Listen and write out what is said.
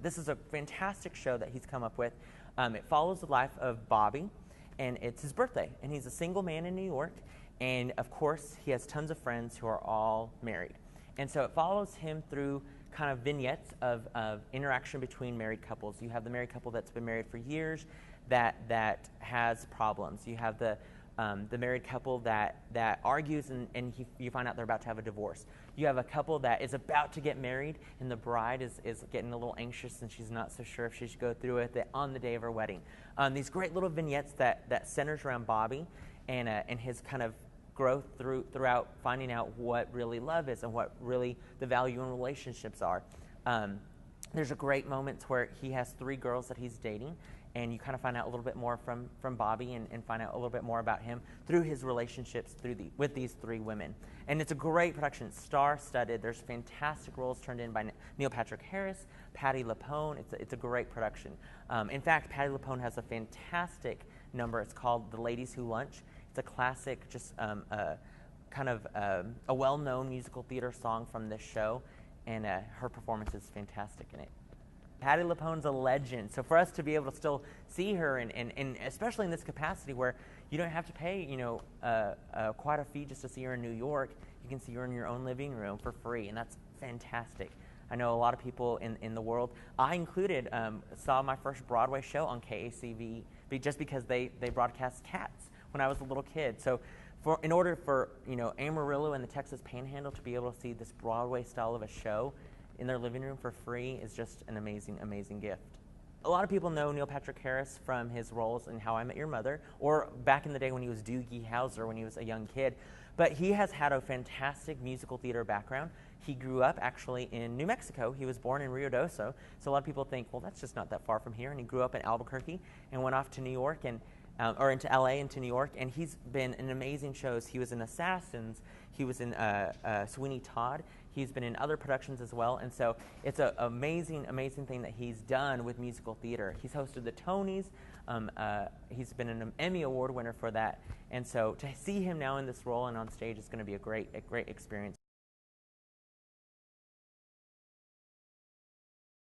this is a fantastic show that he's come up with. It follows the life of Bobby, and it's his birthday, and he's a single man in New York, and of course he has tons of friends who are all married. And so it follows him through kind of vignettes of interaction between married couples. You have the married couple that's been married for years that has problems. You have the married couple that argues and you find out they're about to have a divorce. You have a couple that is about to get married and the bride is getting a little anxious and she's not so sure if she should go through with it on the day of her wedding. These great little vignettes that centers around Bobby and his kind of growth throughout finding out what really love is and what really the value in relationships are. There's a great moment where he has 3 girls that he's dating, and you kind of find out a little bit more from Bobby and find out a little bit more about him through his relationships with these 3 women. And it's a great production. It's star-studded. There's fantastic roles turned in by Neil Patrick Harris, Patti LuPone. It's a great production. In fact, Patti LuPone has a fantastic number. It's called The Ladies Who Lunch. It's a classic, just kind of a well-known musical theater song from this show, and her performance is fantastic in it. Patti LuPone's a legend, so for us to be able to still see her, and especially in this capacity where you don't have to pay, quite a fee just to see her in New York, you can see her in your own living room for free, and that's fantastic. I know a lot of people in the world, I included, saw my first Broadway show on KACV just because they broadcast Cats when I was a little kid. So in order for Amarillo and the Texas Panhandle to be able to see this Broadway style of a show in their living room for free is just an amazing, amazing gift. A lot of people know Neil Patrick Harris from his roles in How I Met Your Mother, or back in the day when he was Doogie Howser when he was a young kid. But he has had a fantastic musical theater background. He grew up actually in New Mexico. He was born in Rio Doso. So a lot of people think, well, that's just not that far from here. And he grew up in Albuquerque and went off to New York or into LA and to New York, and he's been in amazing shows. He was in Assassins, he was in Sweeney Todd, he's been in other productions as well, and so it's an amazing, amazing thing that he's done with musical theater. He's hosted the Tonys, he's been an Emmy Award winner for that, and so to see him now in this role and on stage is going to be a great experience.